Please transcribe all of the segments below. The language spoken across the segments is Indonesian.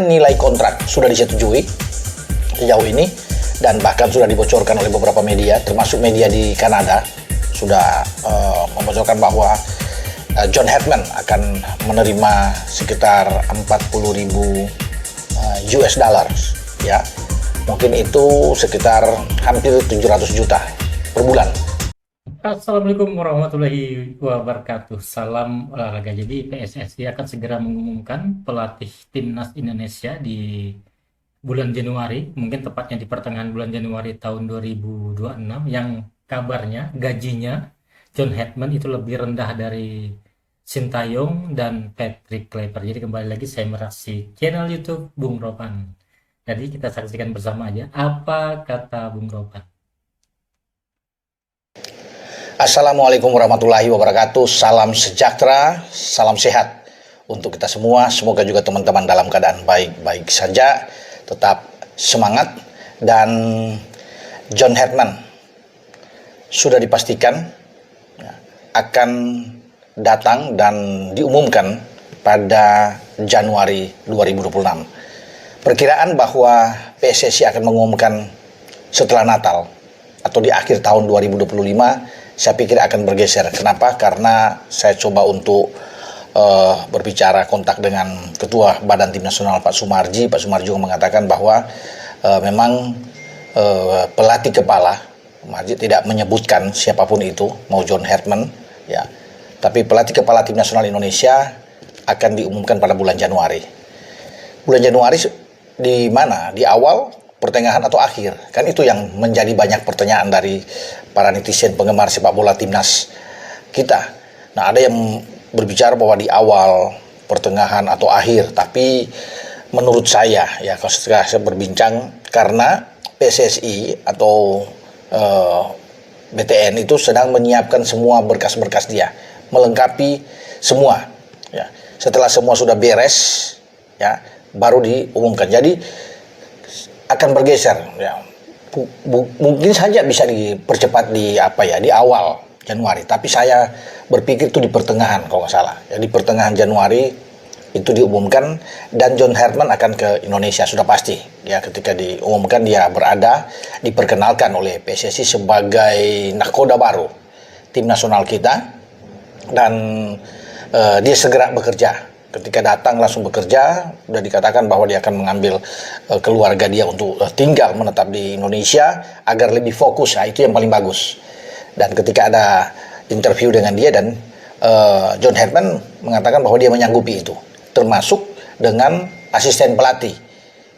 Nilai kontrak sudah disetujui sejauh ini dan bahkan sudah dibocorkan oleh beberapa media, termasuk media di Kanada sudah membocorkan bahwa John Headman akan menerima sekitar 40.000 US dollars, ya, mungkin itu sekitar hampir 700 juta per bulan. Assalamualaikum warahmatullahi wabarakatuh. Salam olahraga. Jadi PSSI akan segera mengumumkan pelatih timnas Indonesia di bulan Januari, mungkin tepatnya di pertengahan bulan Januari tahun 2026, yang kabarnya gajinya John Headman itu lebih rendah dari Sintayong dan Patrick Kluivert. Jadi kembali lagi saya merasi channel YouTube Bung Ropan. Jadi kita saksikan bersama aja apa kata Bung Ropan. Assalamualaikum warahmatullahi wabarakatuh. Salam sejahtera, salam sehat untuk kita semua. Semoga juga teman-teman dalam keadaan baik-baik saja, tetap semangat. Dan John Headman sudah dipastikan akan datang dan diumumkan pada Januari 2026. Perkiraan bahwa PSSI akan mengumumkan setelah Natal atau di akhir tahun 2025, saya pikir akan bergeser. Kenapa? Karena saya coba untuk berbicara kontak dengan Ketua Badan Tim Nasional Pak Sumarji. Pak Sumarji juga mengatakan bahwa memang pelatih kepala, Sumarji tidak menyebutkan siapapun itu, mau John Headman, ya, tapi pelatih kepala Tim Nasional Indonesia akan diumumkan pada bulan Januari. Bulan Januari di mana? Di awal, pertengahan atau akhir? Kan itu yang menjadi banyak pertanyaan dari para netizen penggemar sepak bola timnas kita. Nah, ada yang berbicara bahwa di awal, pertengahan atau akhir, tapi menurut saya, ya, kalau saya berbincang, karena PSSI atau BTN itu sedang menyiapkan semua berkas-berkas dia, melengkapi semua, ya. Setelah semua sudah beres, ya, baru diumumkan. Jadi akan bergeser, ya. Mungkin saja bisa dipercepat di di awal Januari, tapi saya berpikir itu di pertengahan kalau nggak salah. Ya, di pertengahan Januari itu diumumkan dan John Headman akan ke Indonesia sudah pasti. Ya, ketika diumumkan dia berada, diperkenalkan oleh PSSI sebagai nahkoda baru tim nasional kita dan dia segera bekerja. Ketika datang langsung bekerja, sudah dikatakan bahwa dia akan mengambil keluarga dia untuk tinggal menetap di Indonesia agar lebih fokus. Nah, itu yang paling bagus. Dan ketika ada interview dengan dia dan John Headman mengatakan bahwa dia menyanggupi itu, termasuk dengan asisten pelatih,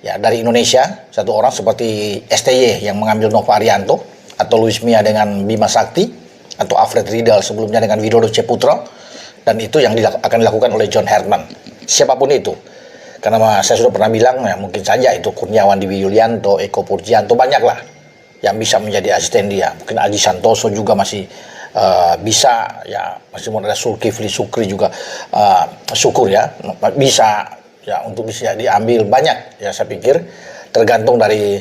ya, dari Indonesia satu orang seperti STY yang mengambil Nova Arianto, atau Luis Mia dengan Bima Sakti, atau Alfred Riedel sebelumnya dengan Widodo Ceputro. Dan itu yang akan dilakukan oleh John Headman, siapapun itu. Karena saya sudah pernah bilang, ya, mungkin saja itu Kurniawan Diwi Yulianto, Eko Purjianto, banyaklah yang bisa menjadi asisten dia. Mungkin Aji Santoso juga masih bisa, ya, masih ada Zulkifli Syukri juga, Syukur, ya, bisa, ya, untuk bisa diambil banyak. Ya, saya pikir tergantung dari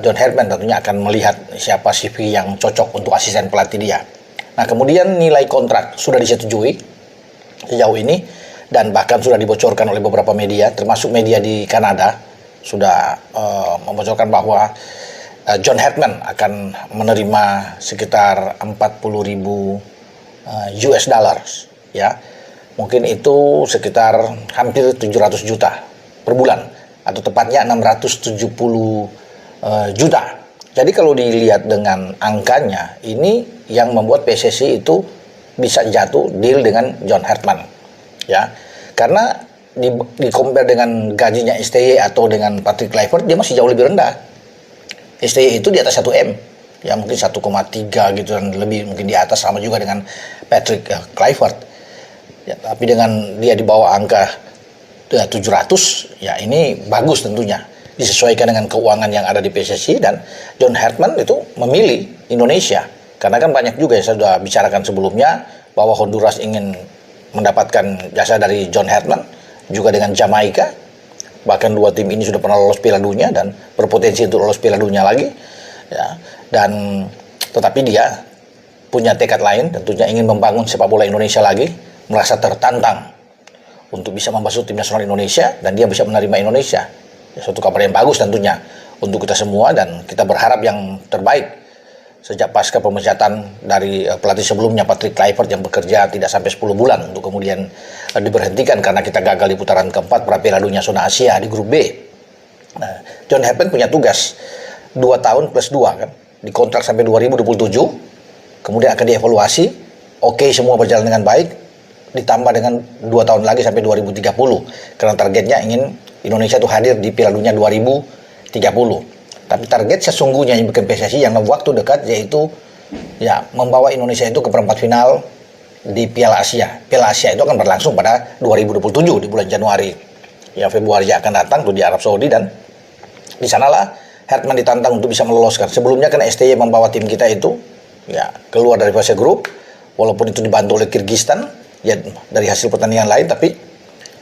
John Headman tentunya akan melihat siapa CV yang cocok untuk asisten pelatih dia. Nah, kemudian nilai kontrak sudah disetujui sejauh ini dan bahkan sudah dibocorkan oleh beberapa media, termasuk media di Kanada sudah membocorkan bahwa John Headman akan menerima sekitar 40.000 US dollars, ya. Mungkin itu sekitar hampir 700 juta per bulan, atau tepatnya 670 juta. Jadi kalau dilihat dengan angkanya, ini yang membuat PSSI itu bisa jatuh deal dengan John Headman, ya. Karena di compare dengan gajinya STY atau dengan Patrick Kluivert, dia masih jauh lebih rendah. STY itu di atas 1 M, ya, mungkin 1,3 gitu dan lebih, mungkin di atas, sama juga dengan Patrick Kluivert. Ya, tapi dengan dia di bawah angka 700, ya, ini bagus tentunya. Disesuaikan dengan keuangan yang ada di PSSI, dan John Headman itu memilih Indonesia karena kan banyak juga yang saya sudah bicarakan sebelumnya bahwa Honduras ingin mendapatkan jasa dari John Headman, juga dengan Jamaika. Bahkan dua tim ini sudah pernah lolos Piala Dunia dan berpotensi untuk lolos Piala Dunia lagi, ya. Dan tetapi dia punya tekad lain, tentunya ingin membangun sepak bola Indonesia lagi, merasa tertantang untuk bisa membasuh tim nasional Indonesia dan dia bisa menerima Indonesia. Ya, suatu kabar yang bagus tentunya untuk kita semua dan kita berharap yang terbaik. Sejak pasca pemecatan dari pelatih sebelumnya Patrick Kluivert yang bekerja tidak sampai 10 bulan untuk kemudian diberhentikan karena kita gagal di putaran keempat Piala Dunia Zona Asia di grup B. Nah, John Herdman punya tugas 2 tahun plus 2 kan, dikontrak sampai 2027, kemudian akan dievaluasi, oke semua berjalan dengan baik, ditambah dengan 2 tahun lagi sampai 2030, karena targetnya ingin Indonesia itu hadir di Piala Dunia 2030. Tapi target sesungguhnya yang bikin PSSI yang dalam waktu dekat yaitu ya membawa Indonesia itu ke perempat final di Piala Asia. Piala Asia itu akan berlangsung pada 2027 di bulan Januari. Ya Februari akan datang tuh di Arab Saudi dan di sanalah Herdman ditantang untuk bisa meloloskan. Sebelumnya kan STY membawa tim kita itu ya keluar dari fase grup walaupun itu dibantu oleh Kyrgyzstan ya dari hasil pertandingan lain, tapi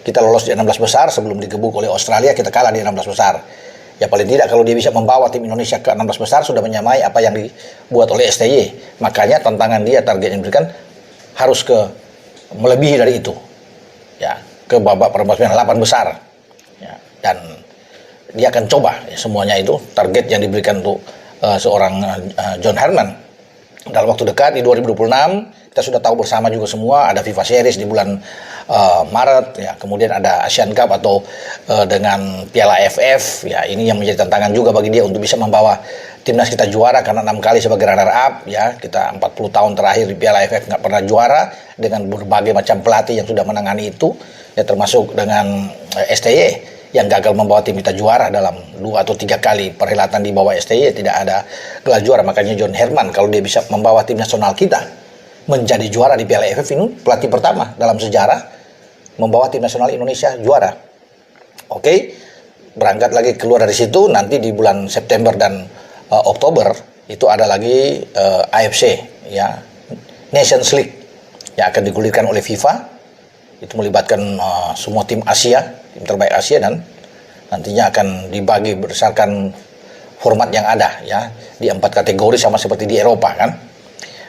kita lolos di 16 besar sebelum digebuk oleh Australia, kita kalah di 16 besar. Ya paling tidak kalau dia bisa membawa tim Indonesia ke 16 besar sudah menyamai apa yang dibuat oleh STY. Makanya tantangan dia, target yang diberikan harus ke melebihi dari itu. Ya, ke babak perempat final 8 besar. Ya, dan dia akan coba ya, semuanya itu target yang diberikan untuk seorang John Herdman. Dalam waktu dekat di 2026 kita sudah tahu bersama juga semua ada FIFA Series di bulan Maret ya, kemudian ada Asian Cup atau dengan Piala AFF ya, ini yang menjadi tantangan juga bagi dia untuk bisa membawa timnas kita juara karena 6 kali sebagai runner up ya, kita 40 tahun terakhir di Piala AFF nggak pernah juara dengan berbagai macam pelatih yang sudah menangani itu ya, termasuk dengan STY yang gagal membawa tim kita juara dalam 2 atau 3 kali perhelatan di bawah STY tidak ada gelar juara. Makanya John Herdman kalau dia bisa membawa tim nasional kita menjadi juara di Piala AFF ini pelatih pertama dalam sejarah membawa tim nasional Indonesia juara. Oke, berangkat lagi keluar dari situ nanti di bulan September dan Oktober itu ada lagi AFC ya, Nations League yang akan digulirkan oleh FIFA. Itu melibatkan semua tim Asia, tim terbaik Asia, dan nantinya akan dibagi berdasarkan format yang ada ya, di 4 kategori sama seperti di Eropa kan.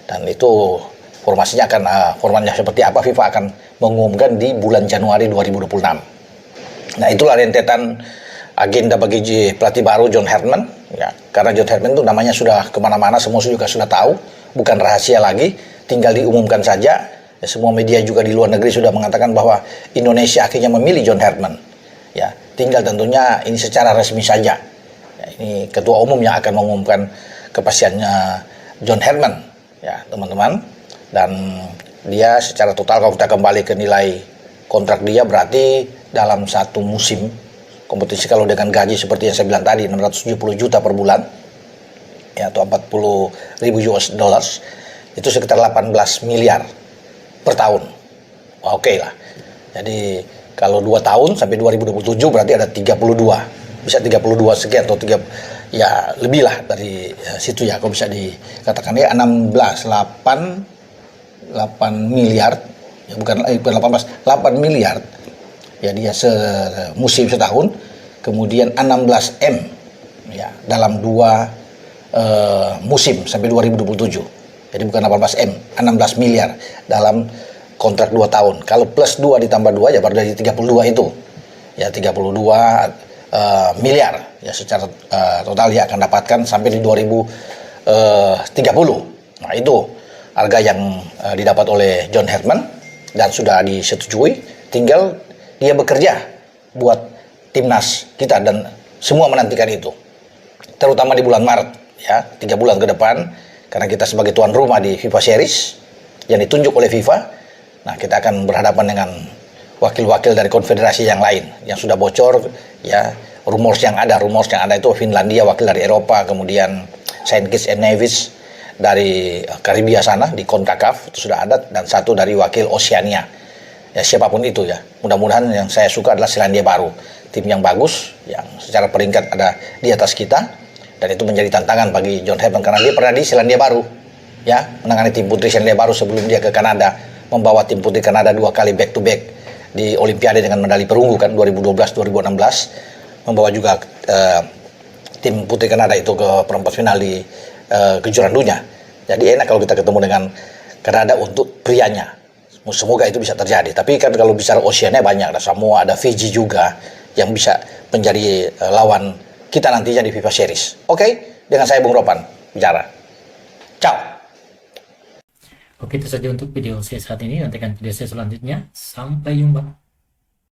Dan itu formasinya akan formatnya seperti apa FIFA akan mengumumkan di bulan Januari 2026. Nah, itulah rentetan agenda bagi pelatih baru John Herdman ya, karena John Herdman itu namanya sudah kemana-mana, semua juga sudah tahu, bukan rahasia lagi, tinggal diumumkan saja. Ya, semua media juga di luar negeri sudah mengatakan bahwa Indonesia akhirnya memilih John Herdman. Ya, tinggal tentunya ini secara resmi saja. Ya, ini ketua umum yang akan mengumumkan kepastiannya John Herdman, ya teman-teman. Dan dia secara total kalau kita kembali ke nilai kontrak dia berarti dalam satu musim kompetisi kalau dengan gaji seperti yang saya bilang tadi 670 juta per bulan, ya atau 40.000 US dollars itu sekitar 18 miliar per tahun. Oke lah. Jadi kalau 2 tahun sampai 2027 berarti ada 32. Bisa 32 sekian atau 3 ya lebih lah dari situ ya, kalau bisa dikatakan ya 8 miliar ya, bukan 18, 8 miliar ya dia musim setahun, kemudian 16 M ya dalam 2 musim sampai 2027. Jadi bukan 18 M, 16 miliar dalam kontrak 2 tahun. Kalau plus 2 ditambah 2 ya baru dari 32 itu. Ya 32 miliar ya secara total dia akan dapatkan sampai di 2030. Nah, itu harga yang didapat oleh John Herdman dan sudah disetujui, tinggal dia bekerja buat timnas kita dan semua menantikan itu. Terutama di bulan Maret ya, 3 bulan ke depan. Karena kita sebagai tuan rumah di FIFA Series yang ditunjuk oleh FIFA, nah kita akan berhadapan dengan wakil-wakil dari konfederasi yang lain yang sudah bocor ya, rumors yang ada itu Finlandia wakil dari Eropa, kemudian Saint Kitts and Nevis dari Karibia sana di CONCACAF itu sudah ada, dan satu dari wakil Oceania ya, siapapun itu ya. Mudah-mudahan yang saya suka adalah Selandia Baru, tim yang bagus yang secara peringkat ada di atas kita. Dan itu menjadi tantangan bagi John Herdman karena dia pernah di Selandia Baru ya, menangani tim putri Selandia Baru sebelum dia ke Kanada, membawa tim putri Kanada 2 kali back to back di Olimpiade dengan medali perunggu kan, 2012 2016, membawa juga tim putri Kanada itu ke perempat final di kejuaraan dunia. Jadi enak kalau kita ketemu dengan Kanada untuk prianya. Semoga itu bisa terjadi. Tapi kan kalau bicara Oceania banyak, ada Samoa, ada Fiji juga yang bisa menjadi lawan kita nantinya di FIFA Series. Oke, dengan saya Bung Ropan bicara. Ciao. Oke, itu saja untuk video saya saat ini. Nantikan video saya selanjutnya. Sampai jumpa.